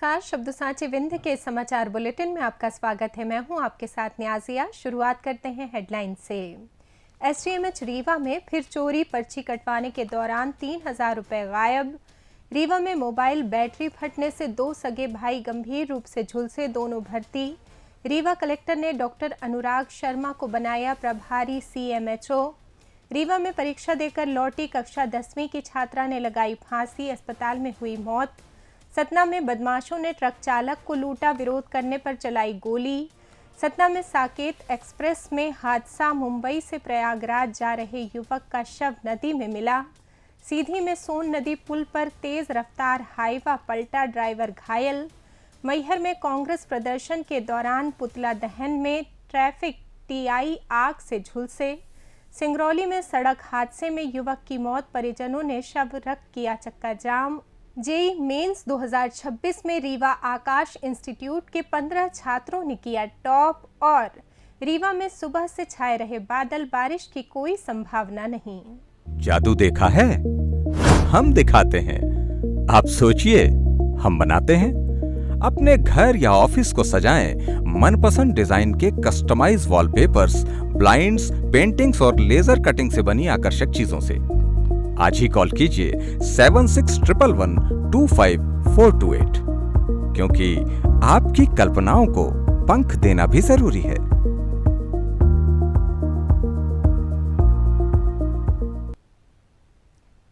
नमस्कार। शब्द सांची विंध्य के समाचार बुलेटिन में आपका स्वागत है। मैं हूं आपके साथ न्याजिया। शुरुआत करते हैं हेडलाइन से। एसडीएमएच रीवा में फिर चोरी, पर्ची कटवाने के दौरान 3000 रुपए गायब। रीवा में मोबाइल बैटरी फटने से 2 सगे भाई गंभीर रूप से झुलसे, दोनों भर्ती। रीवा कलेक्टर ने डॉक्टर अनुराग शर्मा को बनाया प्रभारी सीएमएचओ। रीवा में परीक्षा देकर लौटी कक्षा 10वीं की छात्रा ने लगाई फांसी, अस्पताल में हुई मौत। सतना में बदमाशों ने ट्रक चालक को लूटा, विरोध करने पर चलाई गोली। सतना में साकेत एक्सप्रेस में हादसा, मुंबई से प्रयागराज जा रहे युवक का शव नदी में मिला। सीधी में सोन नदी पुल पर तेज रफ्तार हाईवा पलटा, ड्राइवर घायल। मैहर में कांग्रेस प्रदर्शन के दौरान पुतला दहन में ट्रैफिक टीआई आग से झुलसे। सिंगरौली में सड़क हादसे में युवक की मौत, परिजनों ने शव रख किया चक्का जाम। जेईई मेंस 2026 में रीवा आकाश इंस्टीट्यूट के 15 छात्रों ने किया टॉप और रीवा में सुबह से छाए रहे बादल, बारिश की कोई संभावना नहीं। जादू देखा है, हम दिखाते हैं। आप सोचिए, हम बनाते हैं। अपने घर या ऑफिस को सजाएं मनपसंद डिजाइन के कस्टमाइज वॉलपेपर्स, ब्लाइंड्स, पेंटिंग्स और लेजर कटिंग से बनी आकर्षक चीजों से। आज ही कॉल कीजिए 7611125428, क्योंकि आपकी कल्पनाओं को पंख देना भी जरूरी है।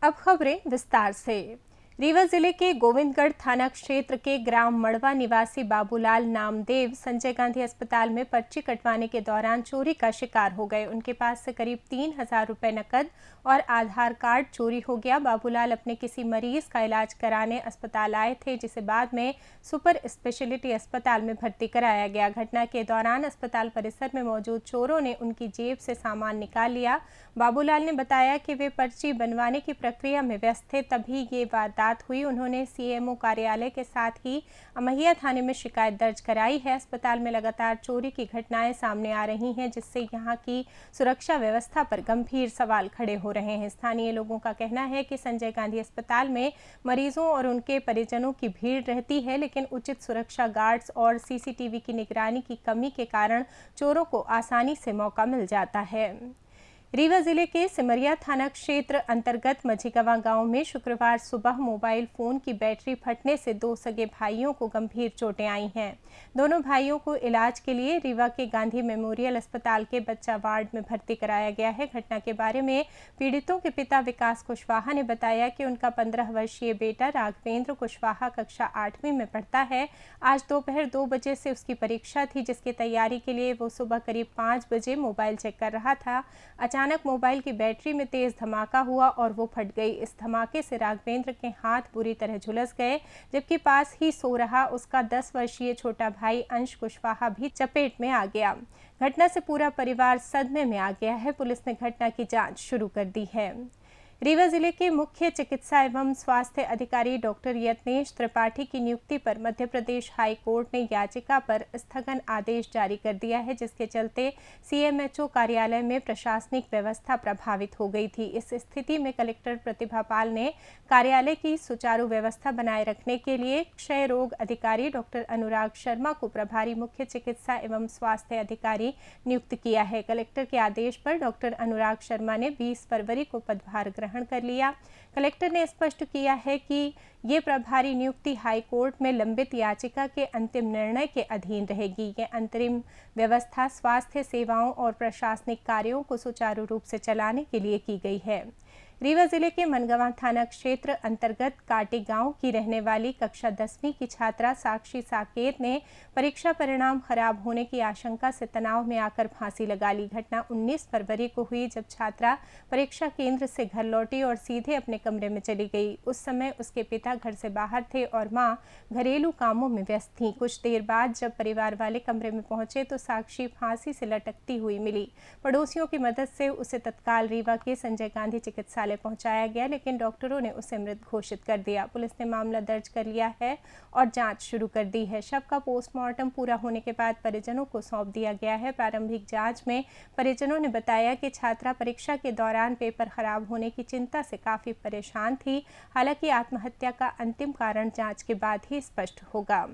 अब खबरें विस्तार से। रीवा जिले के गोविंदगढ़ थाना क्षेत्र के ग्राम मड़वा निवासी बाबूलाल नामदेव संजय गांधी अस्पताल में पर्ची कटवाने के दौरान चोरी का शिकार हो गए। उनके पास से करीब 3000 रुपए नकद और आधार कार्ड चोरी हो गया। बाबूलाल अपने किसी मरीज का इलाज कराने अस्पताल आए थे, जिसे बाद में सुपर स्पेशलिटी अस्पताल में भर्ती कराया गया। घटना के दौरान अस्पताल परिसर में मौजूद चोरों ने उनकी जेब से सामान निकाल लिया। बाबूलाल ने बताया कि वे पर्ची बनवाने की प्रक्रिया में व्यस्त थे, तभी ये वारदात हुई। उन्होंने सीएमओ कार्यालय के साथ ही अमहिया थाने में शिकायत दर्ज कराई है। अस्पताल में लगातार चोरी की घटनाएं सामने आ रही हैं, जिससे यहां की सुरक्षा व्यवस्था पर गंभीर सवाल खड़े हो रहे हैं। स्थानीय लोगों का कहना है कि संजय गांधी अस्पताल में मरीजों और उनके परिजनों की भीड़ रहती है, लेकिन उचित सुरक्षा गार्ड्स और सीसीटीवी की निगरानी की कमी के कारण चोरों को आसानी से मौका मिल जाता है। रीवा जिले के सिमरिया थाना क्षेत्र अंतर्गत मझीगवा गांव में शुक्रवार सुबह मोबाइल फोन की बैटरी फटने से 2 सगे भाइयों को गंभीर चोटें आई हैं। दोनों भाइयों को इलाज के लिए रीवा के गांधी मेमोरियल अस्पताल के बच्चा वार्ड में भर्ती कराया गया है। घटना के बारे में पीड़ितों के पिता विकास कुशवाहा ने बताया कि उनका 15 वर्षीय बेटा राघवेंद्र कुशवाहा कक्षा 8वीं में पढ़ता है। आज दोपहर 2 बजे से उसकी परीक्षा थी, जिसकी तैयारी के लिए वो सुबह करीब 5 बजे मोबाइल चेक कर रहा था। अचानक मोबाइल की बैटरी में तेज धमाका हुआ और वो फट गई। इस धमाके से राघवेंद्र के हाथ बुरी तरह झुलस गए, जबकि पास ही सो रहा उसका 10 वर्षीय छोटा भाई अंश कुशवाहा भी चपेट में आ गया। घटना से पूरा परिवार सदमे में आ गया है। पुलिस ने घटना की जांच शुरू कर दी है। रीवा जिले के मुख्य चिकित्सा एवं स्वास्थ्य अधिकारी डॉक्टर यत्नेश त्रिपाठी की नियुक्ति पर मध्य प्रदेश हाई कोर्ट ने याचिका पर स्थगन आदेश जारी कर दिया है, जिसके चलते सीएमएचओ कार्यालय में प्रशासनिक व्यवस्था प्रभावित हो गई थी। इस स्थिति में कलेक्टर प्रतिभा पाल ने कार्यालय की सुचारू व्यवस्था बनाए रखने के लिए क्षय रोग अधिकारी डॉक्टर अनुराग शर्मा को प्रभारी मुख्य चिकित्सा एवं स्वास्थ्य अधिकारी नियुक्त किया है। कलेक्टर के आदेश पर डॉक्टर अनुराग शर्मा ने 20 फरवरी को पदभार ग्रहण कर लिया। कलेक्टर ने स्पष्ट किया है कि ये प्रभारी नियुक्ति हाई कोर्ट में लंबित याचिका के अंतिम निर्णय के अधीन रहेगी। ये अंतरिम व्यवस्था स्वास्थ्य सेवाओं और प्रशासनिक कार्यों को सुचारू रूप से चलाने के लिए की गई है। रीवा जिले के मनगवा थाना क्षेत्र अंतर्गत काटी गांव की रहने वाली कक्षा 10वीं की छात्रा साक्षी साकेत ने परीक्षा परिणाम खराब होने की आशंका से तनाव में आकर फांसी लगा ली। घटना 19 फरवरी को हुई, जब छात्रा परीक्षा केंद्र से घर लौटी और सीधे अपने कमरे में चली गई। उस समय उसके पिता घर से बाहर थे और मां घरेलू कामों में व्यस्त थीं। कुछ देर बाद जब परिवार वाले कमरे में पहुंचे तो साक्षी फांसी से लटकती हुई मिली। पड़ोसियों की मदद से उसे तत्काल रीवा के संजय गांधी चिकित्सालय चिकित्सालय पहुंचाया गया, लेकिन डॉक्टरों ने उसे मृत घोषित कर दिया। पुलिस ने मामला दर्ज कर लिया है और जांच शुरू कर दी है। शव का पोस्टमार्टम पूरा होने के बाद परिजनों को सौंप दिया गया है। प्रारंभिक जांच में परिजनों ने बताया कि छात्रा परीक्षा के दौरान पेपर खराब होने की चिंता से काफी परेशान थी। हालांकि आत्महत्या का अंतिम कारण जांच के बाद ही स्पष्ट होगा।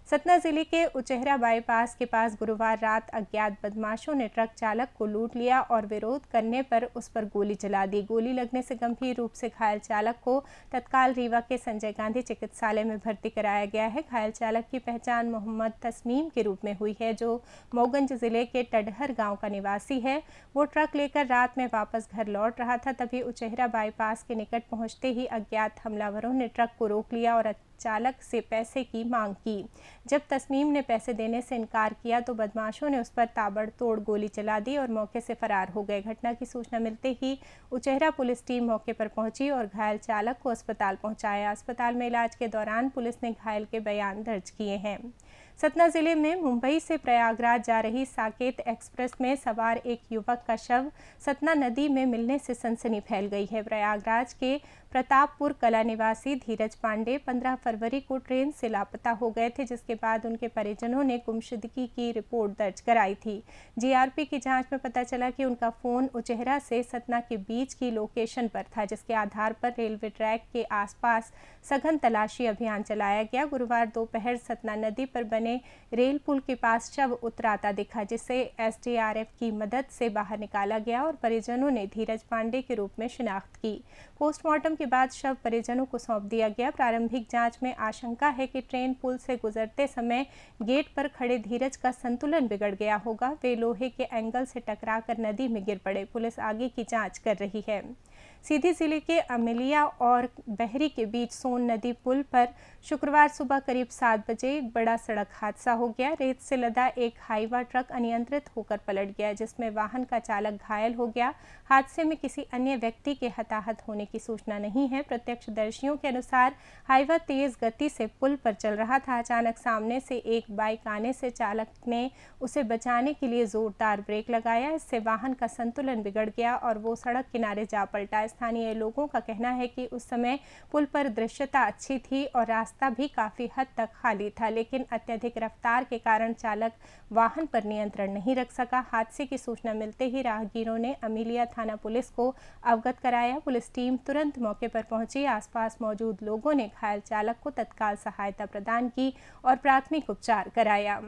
सतना जिले के उचेहरा बाईपास के पास गुरुवार रात अज्ञात बदमाशों ने ट्रक चालक को लूट लिया और विरोध करने पर उस पर गोली चला दी। गोली लगने से गंभीर रूप से घायल चालक को तत्काल रीवा के संजय गांधी चिकित्सालय में भर्ती कराया गया है। घायल चालक की पहचान मोहम्मद तस्मीम के रूप में हुई है, जो मोगंज जिले के टडहर गांव का निवासी है। वो ट्रक लेकर रात में वापस घर लौट रहा था। तभी उचेहरा बाईपास के निकट पहुंचते ही अज्ञात हमलावरों ने ट्रक को रोक लिया और चालक से पैसे की मांग की। जब तस्मीम ने पैसे देने से इनकार किया तो बदमाशों ने उस पर ताबड़तोड़ गोली चला दी और मौके से फरार हो गए। घटना की सूचना मिलते ही उचेहरा पुलिस टीम मौके पर पहुंची और घायल चालक को अस्पताल पहुंचाया। अस्पताल में इलाज के दौरान पुलिस ने घायल के बयान दर्ज किए हैं। सतना जिले में मुंबई से प्रयागराज जा रही साकेत एक्सप्रेस में सवार एक युवक का शव सतना नदी में मिलने से सनसनी फैल गई है। प्रयागराज के प्रतापपुर कला निवासी धीरज पांडे 15 फरवरी को ट्रेन से लापता हो गए थे, जिसके बाद उनके परिजनों ने गुमशुदगी की रिपोर्ट दर्ज कराई थी। जीआरपी की जांच में पता चला कि उनका फोन उचेहरा से सतना के बीच की लोकेशन पर था, जिसके आधार पर रेलवे ट्रैक के आसपास सघन तलाशी अभियान चलाया गया। गुरुवार दोपहर सतना नदी पर बने रेल पुल के पास शव उतराता दिखा, जिसे एसडीआरएफ की मदद से बाहर निकाला गया और परिजनों ने धीरज पांडे के रूप में शिनाख्त की। पोस्टमार्टम के बाद शव परिजनों को सौंप दिया गया। प्रारंभिक जांच में आशंका है कि ट्रेन पुल से गुजरते समय गेट पर खड़े धीरज का संतुलन बिगड़ गया होगा। वे लोहे के एंगल से टकराकर नदी में गिर पड़े। पुलिस आगे की जांच कर रही है। सीधी जिले के अमेलिया और बहरी के बीच सोन नदी पुल पर शुक्रवार सुबह करीब 7 बजे एक बड़ा सड़क हादसा हो गया। रेत से लदा एक हाईवा ट्रक अनियंत्रित होकर पलट गया, जिसमें वाहन का चालक घायल हो गया। हादसे में किसी अन्य व्यक्ति के हताहत होने की सूचना नहीं है। प्रत्यक्षदर्शियों के अनुसार हाईवा तेज गति से पुल पर चल रहा था। अचानक सामने से एक बाइक आने से चालक ने उसे बचाने के लिए जोरदार ब्रेक लगाया। इससे वाहन का संतुलन बिगड़ गया और वो सड़क किनारे जा पलटा। स्थानीय लोगों का कहना है कि उस समय पुल पर दृश्यता अच्छी थी और रास्ता भी काफी हद तक खाली था, लेकिन अत्यधिक रफ्तार के कारण चालक वाहन पर नियंत्रण नहीं रख सका। हादसे की सूचना मिलते ही राहगीरों ने अमेलिया थाना पुलिस को अवगत कराया। पुलिस टीम तुरंत मौके पर पहुंची। आसपास मौजूद लोगों ने घायल चालक को तत्काल सहायता प्रदान की और प्राथमिक उपचार कराया।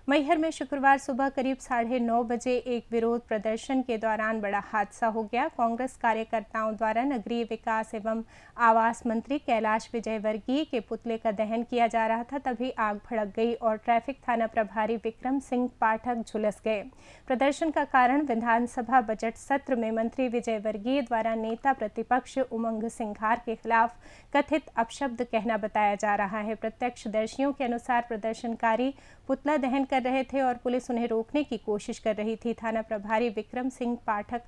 मैहर में शुक्रवार सुबह करीब 9:30 बजे एक विरोध प्रदर्शन के दौरान बड़ा हादसा हो गया। कांग्रेस कार्यकर्ताओं द्वारा नगरीय विकास एवं आवास मंत्री कैलाश विजयवर्गीय के पुतले का दहन किया जा रहा था। तभी आग भड़क गई और ट्रैफिक थाना प्रभारी विक्रम सिंह पाठक झुलस गए। प्रदर्शन का कारण विधानसभा बजट सत्र में मंत्री विजयवर्गीय द्वारा नेता प्रतिपक्ष उमंग सिंघार के खिलाफ कथित अपशब्द कहना बताया जा रहा है। प्रत्यक्षदर्शियों के अनुसार प्रदर्शनकारी पुतला दहन कर रहे थे और पुलिस उन्हें रोकने की कोशिश कर रही थी। थाना प्रभारी विक्रम सिंह पाठक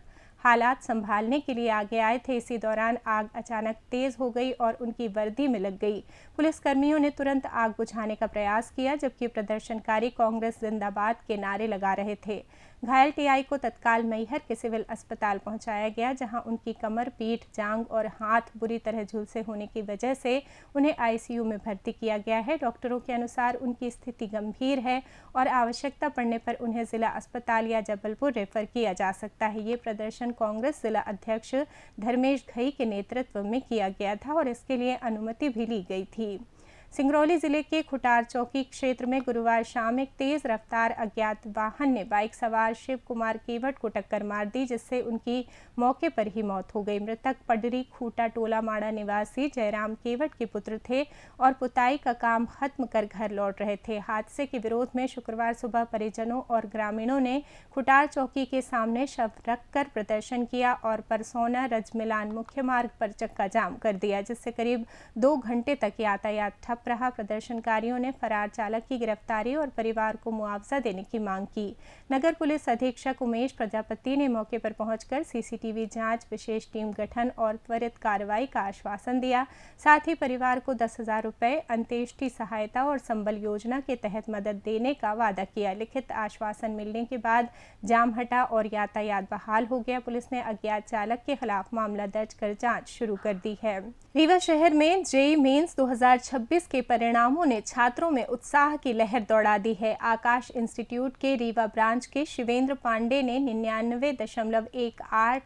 हालात संभालने के लिए आगे आए थे। इसी दौरान आग अचानक तेज हो गई और उनकी वर्दी में लग गई। पुलिसकर्मियों ने तुरंत आग बुझाने का प्रयास किया, जबकि प्रदर्शनकारी कांग्रेस जिंदाबाद के नारे लगा रहे थे। घायल टीआई को तत्काल मैहर के सिविल अस्पताल पहुंचाया गया, जहां उनकी कमर, पीठ, जांघ और हाथ बुरी तरह झुलसे होने की वजह से उन्हें आईसीयू में भर्ती किया गया है। डॉक्टरों के अनुसार उनकी स्थिति गंभीर है और आवश्यकता पड़ने पर उन्हें जिला अस्पताल या जबलपुर रेफर किया जा सकता है। ये प्रदर्शन कांग्रेस जिला अध्यक्ष धर्मेश घई के नेतृत्व में किया गया था और इसके लिए अनुमति भी ली गई थी। सिंगरौली जिले के खुटार चौकी क्षेत्र में गुरुवार शाम एक तेज रफ्तार अज्ञात वाहन ने बाइक सवार शिव कुमार केवट को टक्कर मार दी, जिससे उनकी मौके पर ही मौत हो गई। मृतक पडरी खूटा टोला माड़ा निवासी जयराम केवट के पुत्र थे और पुताई का काम खत्म कर घर लौट रहे थे। हादसे के विरोध में शुक्रवार सुबह परिजनों और ग्रामीणों ने खुटार चौकी के सामने शव रखकर प्रदर्शन किया और परसौना रजमिलान मुख्य मार्ग पर चक्का जाम कर दिया, जिससे करीब 2 घंटे तक यातायात ठप वक्त रहा। प्रदर्शनकारियों ने फरार चालक की गिरफ्तारी और परिवार को मुआवजा देने की मांग की। नगर पुलिस अधीक्षक उमेश प्रजापति ने मौके पर पहुंचकर सीसीटीवी जांच, विशेष टीम गठन और त्वरित कार्रवाई का आश्वासन दिया। साथ ही परिवार को 10,000 रुपये अंत्येष्टि सहायता और संबल योजना के तहत मदद देने का वादा किया। लिखित आश्वासन मिलने के बाद जाम हटा और यातायात बहाल हो गया। पुलिस ने अज्ञात चालक के खिलाफ मामला दर्ज कर जांच शुरू कर दी है। रीवा शहर में जेईई मेंस 2026 के परिणामों ने छात्रों में उत्साह की लहर दौड़ा दी है। आकाश इंस्टीट्यूट के रीवा ब्रांच के शिवेंद्र पांडे ने 99.18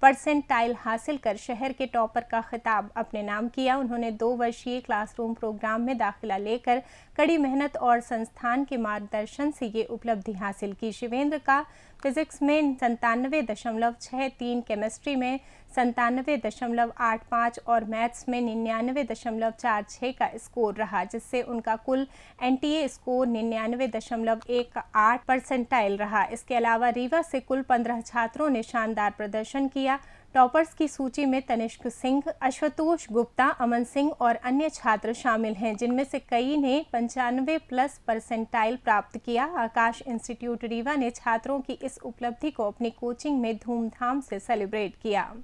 परसेंटाइल हासिल कर शहर के टॉपर का खिताब अपने नाम किया। उन्होंने 2 वर्षीय क्लासरूम प्रोग्राम में दाखिला लेकर कड़ी मेहनत और संस्थान के मार्गदर्शन से ये उपलब्धि हासिल की। शिवेंद्र का फिजिक्स में 97.63, केमिस्ट्री में 97.85 और मैथ्स में 99.46 का स्कोर रहा, जिससे उनका कुल एनटीए स्कोर 99.18 परसेंटाइल रहा। इसके अलावा रीवा से कुल 15 छात्रों ने शानदार प्रदर्शन किया। टॉपर्स की सूची में तनिष्क सिंह, आशुतोष गुप्ता, अमन सिंह और अन्य छात्र शामिल हैं, जिनमें से कई ने 95+ परसेंटाइल प्राप्त किया। आकाश इंस्टीट्यूट रीवा ने छात्रों की इस उपलब्धि को अपनी कोचिंग में धूमधाम से सेलिब्रेट किया।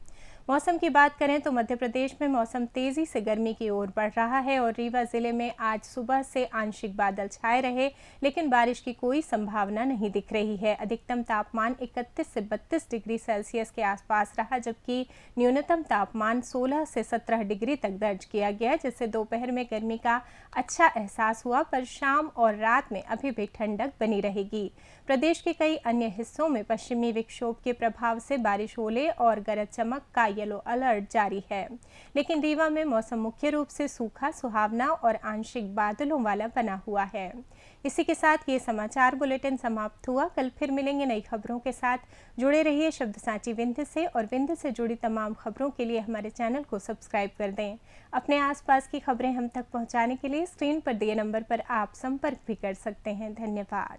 मौसम की बात करें तो मध्य प्रदेश में मौसम तेजी से गर्मी की ओर बढ़ रहा है और रीवा जिले में आज सुबह से आंशिक बादल छाए रहे, लेकिन बारिश की कोई संभावना नहीं दिख रही है। अधिकतम तापमान 31 से 32 डिग्री सेल्सियस के आसपास रहा, जबकि न्यूनतम तापमान 16 से 17 डिग्री तक दर्ज किया गया, जिससे दोपहर में गर्मी का अच्छा एहसास हुआ, पर शाम और रात में अभी भी ठंडक बनी रहेगी। प्रदेश के कई अन्य हिस्सों में पश्चिमी विक्षोभ के प्रभाव से बारिश, ओले और गरज चमक का येलो अलर्ट जारी है, लेकिन रीवा में मौसम मुख्य रूप से सूखा, सुहावना और आंशिक बादलों वाला बना हुआ है। इसी के साथ ये समाचार बुलेटिन समाप्त हुआ। कल फिर मिलेंगे नई खबरों के साथ। जुड़े रहिए शब्द साची विंध्य से, और विंध्य से जुड़ी तमाम खबरों के लिए हमारे चैनल को सब्सक्राइब कर दें। अपने आसपास की खबरें हम तक पहुंचाने के लिए स्क्रीन पर दिए नंबर पर आप संपर्क भी कर सकते हैं। धन्यवाद।